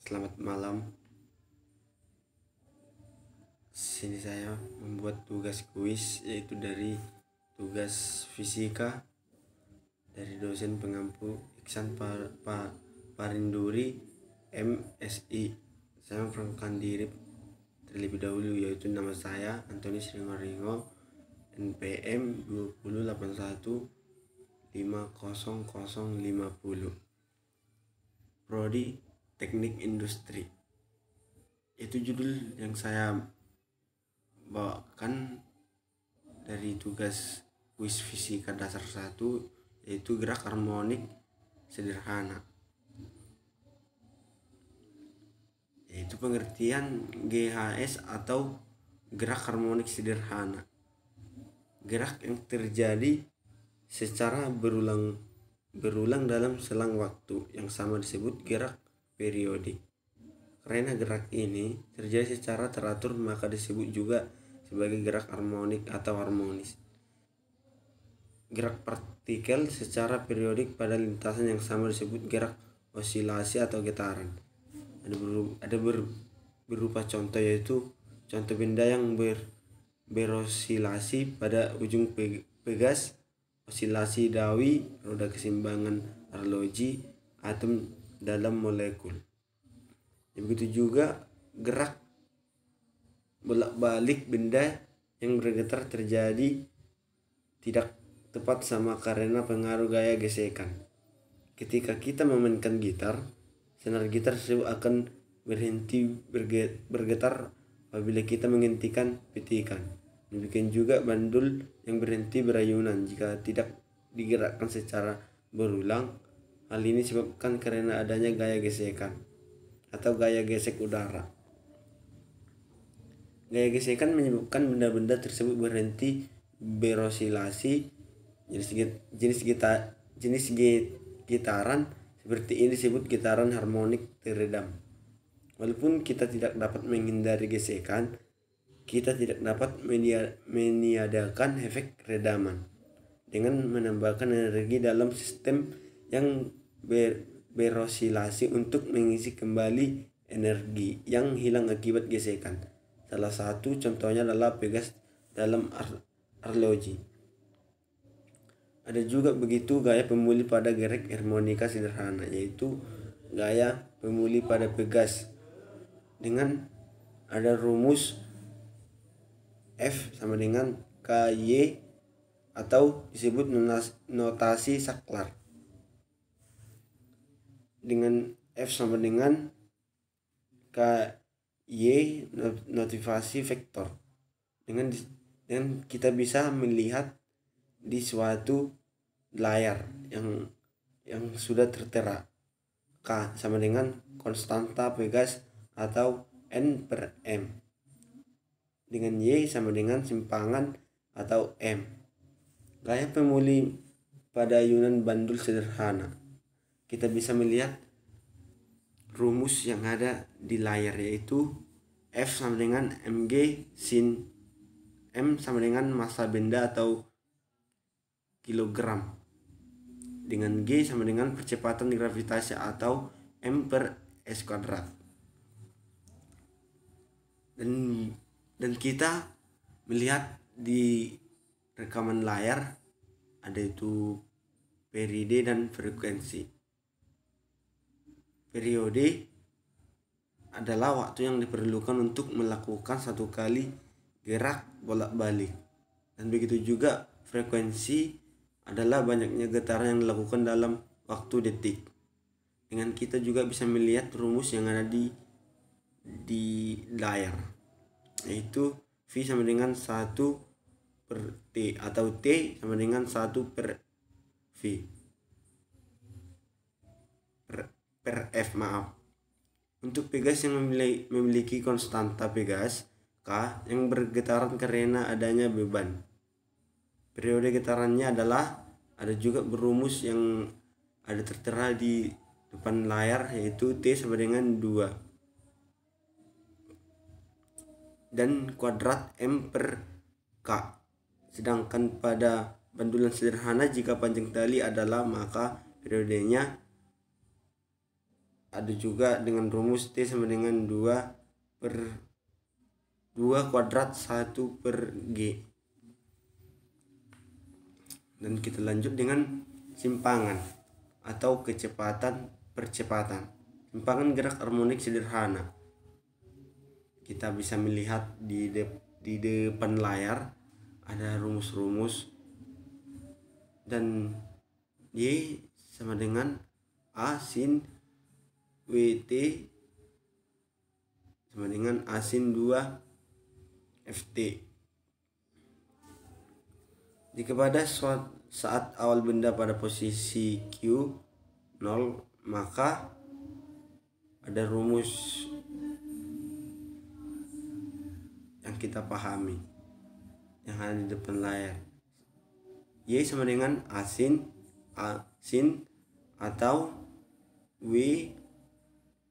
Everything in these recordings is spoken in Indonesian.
Selamat malam. Sini saya membuat tugas kuis, yaitu dari tugas fisika dari dosen pengampu Iksan Parinduri MSI. Saya memperkenalkan diri terlebih dahulu, yaitu nama saya Antoni Ringo, NPM 20815050, Prodi Teknik Industri. Itu judul yang saya bawakan dari tugas kuis fisika dasar 1, yaitu gerak harmonik sederhana, yaitu pengertian GHS atau gerak harmonik sederhana. Gerak yang terjadi secara berulang dalam selang waktu yang sama disebut gerak periodik. Karena gerak ini terjadi secara teratur, maka disebut juga sebagai gerak harmonik atau harmonis. Gerak partikel secara periodik pada lintasan yang sama disebut gerak osilasi atau getaran. Ada berupa contoh, yaitu contoh benda yang berosilasi pada ujung pegas, osilasi Dawi, roda keseimbangan arloji, atom dalam molekul. Begitu juga gerak bolak-balik benda yang bergetar terjadi tidak tepat sama karena pengaruh gaya gesekan. Ketika kita memainkan gitar, senar gitar tersebut akan berhenti bergetar apabila kita menghentikan petikan. Demikian juga bandul yang berhenti berayunan jika tidak digerakkan secara berulang. Hal ini disebabkan karena adanya gaya gesekan atau gaya gesek udara. Gaya gesekan menyebabkan benda-benda tersebut berhenti berosilasi. Jenis gitaran seperti ini disebut gitaran harmonik teredam. Walaupun kita tidak dapat menghindari gesekan, kita tidak dapat meniadakan efek redaman dengan menambahkan energi dalam sistem yang berosilasi untuk mengisi kembali energi yang hilang akibat gesekan. Salah satu contohnya adalah pegas dalam arloji. Ada juga begitu gaya pemulih pada gerak harmonika sederhana, yaitu gaya pemulih pada pegas dengan ada rumus F sama dengan KY atau disebut notasi saklar, dengan F sama dengan KY notivasi vektor. Dengan kita bisa melihat di suatu layar yang sudah tertera. K sama dengan konstanta pegas atau N/M. Dengan Y sama dengan simpangan atau M. Gaya pemulih pada ayunan bandul sederhana. Kita bisa melihat rumus yang ada di layar, yaitu F sama dengan Mg sin M sama dengan massa benda atau kilogram, dengan G sama dengan percepatan gravitasi atau M/s². Dan kita melihat di rekaman layar ada itu periode dan frekuensi. Periode adalah waktu yang diperlukan untuk melakukan satu kali gerak bolak-balik, dan begitu juga frekuensi adalah banyaknya getaran yang dilakukan dalam waktu detik. Dengan kita juga bisa melihat rumus yang ada di layar, yaitu V sama dengan 1/T atau T sama dengan 1/V per F, maaf. Untuk pegas yang memiliki konstanta pegas K yang bergetaran karena adanya beban, periode getarannya adalah ada juga berumus yang ada tertera di depan layar, yaitu T sama dengan 2 dan kuadrat M/K. Sedangkan pada bandulan sederhana, jika panjang tali adalah, maka periodenya ada juga dengan rumus T sama dengan 2 per 2 kuadrat 1 per G. Dan kita lanjut dengan simpangan atau kecepatan percepatan. Simpangan gerak harmonik sederhana. Kita bisa melihat di depan layar ada rumus-rumus, dan Y sama dengan A sin WT sama dengan A sin 2 FT. Jika pada saat awal benda pada posisi Q 0, maka ada rumus yang kita pahami yang ada di depan layar. Y sama dengan A sin atau W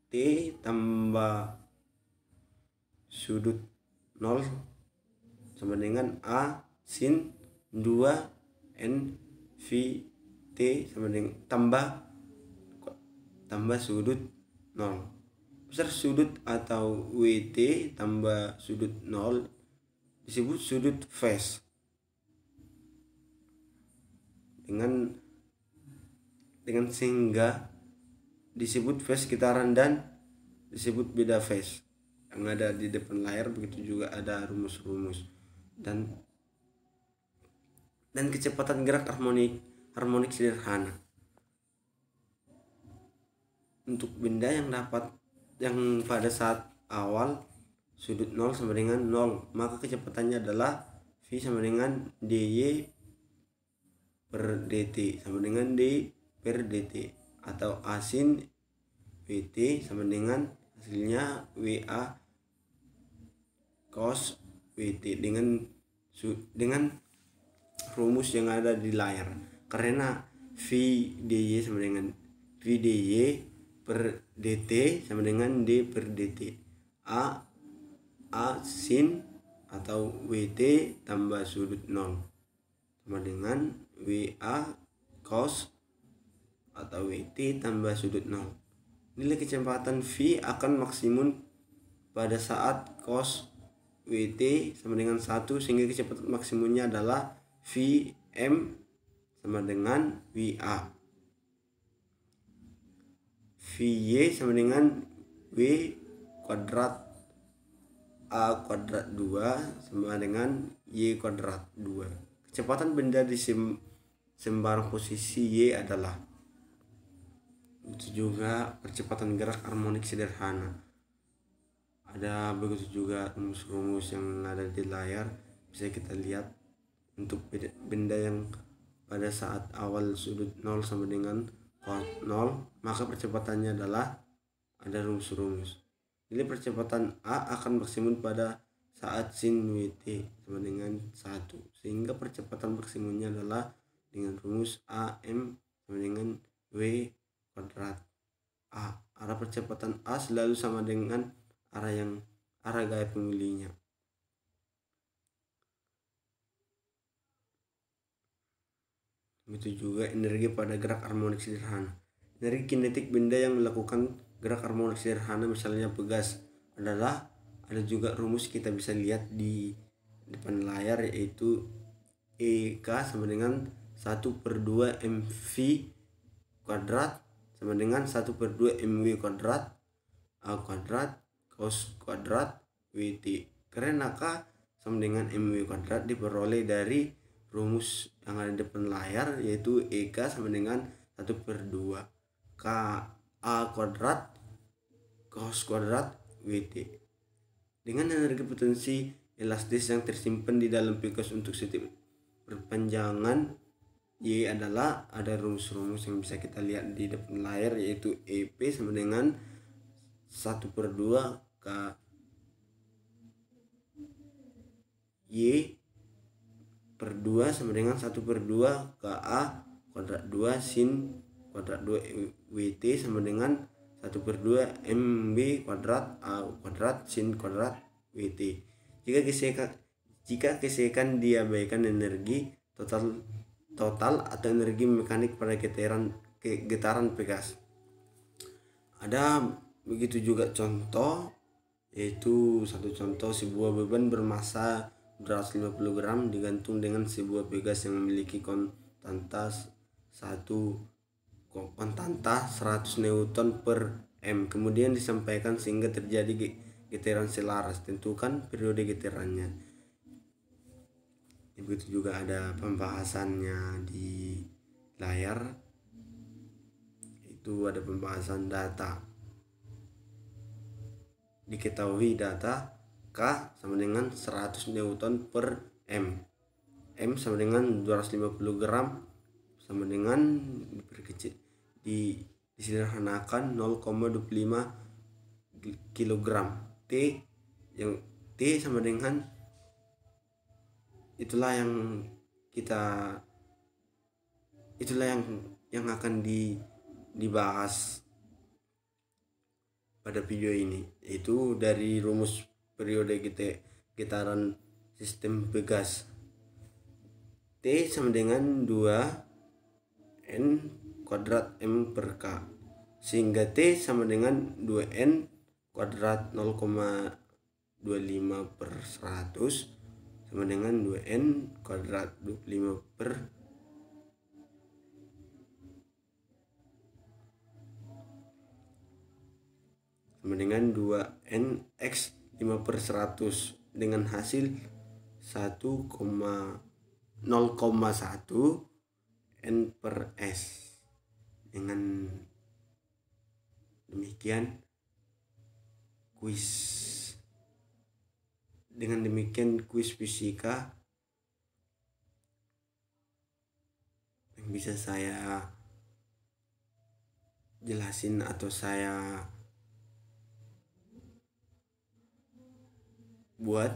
T tambah sudut 0 sama dengan A sin 2 N V T sama dengan tambah sudut 0. Besar sudut atau WT tambah sudut 0 disebut sudut phase. Dengan sehingga disebut phase kitaran dan disebut beda phase. Yang ada di depan layar begitu juga ada rumus-rumus dan kecepatan gerak harmonik sederhana. Untuk benda yang pada saat awal sudut 0 sama dengan 0, maka kecepatannya adalah V sama dengan dy per dt sama dengan d per dt, atau A sin Vt sama dengan hasilnya WA cos Vt dengan rumus yang ada di layar. Karena V dy sama dengan V dy per dt sama dengan d per dt. A sin atau Wt tambah sudut 0 sama dengan WA cos atau Wt tambah sudut 0. Nilai kecepatan V akan maksimum pada saat cos Wt sama dengan 1, sehingga kecepatan maksimumnya adalah Vm sama dengan WA. Vy sama dengan W kuadrat A kuadrat 2 sama dengan Y kuadrat 2. Kecepatan benda di sembarang posisi Y adalah. Itu juga percepatan gerak harmonik sederhana. Ada begitu juga rumus-rumus yang ada di layar, bisa kita lihat. Untuk benda yang pada saat awal sudut 0 sama dengan 0, maka percepatannya adalah ada rumus-rumus. Nilai percepatan A akan maksimum pada saat sin Wt sama dengan 1, sehingga percepatan maksimumnya adalah dengan rumus AM sama dengan W kuadrat A. Arah percepatan A selalu sama dengan arah gaya pemilihnya. Begitu juga energi pada gerak harmonik sederhana. Energi kinetik benda yang melakukan gerak harmonik sederhana, misalnya pegas, adalah ada juga rumus kita bisa lihat di depan layar, yaitu EK sama dengan 1 per 2 mv kuadrat sama dengan 1 per 2 mw kuadrat A kuadrat cos kuadrat Wt. Karena K sama dengan mw kuadrat diperoleh dari rumus yang ada di depan layar, yaitu EK sama dengan 1 per 2 K A kuadrat cos kuadrat Wt. Dengan energi potensi elastis yang tersimpan di dalam Picasso untuk setiap perpanjangan Y adalah, ada rumus-rumus yang bisa kita lihat di depan layar, yaitu EP sama dengan 1 per 2 K Y per 2 sama dengan 1 per 2 KA kuadrat 2 sin kuadrat 2 WT sama dengan 1 per 2 MB kuadrat A kuadrat sin kuadrat WT. Jika gesekan diabaikan, energi total atau energi mekanik pada getaran Pegas Ada begitu juga contoh, yaitu satu contoh sebuah beban bermasa 250 gram digantung dengan sebuah pegas yang memiliki konstanta 100 Newton per M. Kemudian disampaikan sehingga terjadi getaran selaras. Tentukan periode getarannya. Begitu juga ada pembahasannya di layar. Itu ada pembahasan data. Diketahui data K sama dengan 100 Newton per M. M sama dengan 250 gram sama dengan disederhanakan 0,25 kilogram. T sama dengan itulah yang akan dibahas pada video ini, yaitu dari rumus periode getaran sistem pegas. T sama dengan 2N kuadrat M per K, sehingga T sama dengan 2N kuadrat 0,25 per 100 sama dengan 2N kuadrat 25 per sama dengan 2nx 5 per 100 dengan hasil 0,1 n per s. Dengan demikian kuis fisika yang bisa saya jelasin atau saya buat.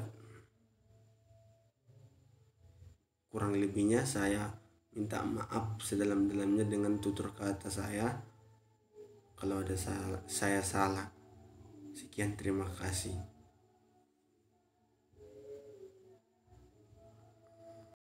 Kurang lebihnya saya minta maaf sedalam-dalamnya dengan tutur kata saya kalau ada saya salah. Sekian, terima kasih.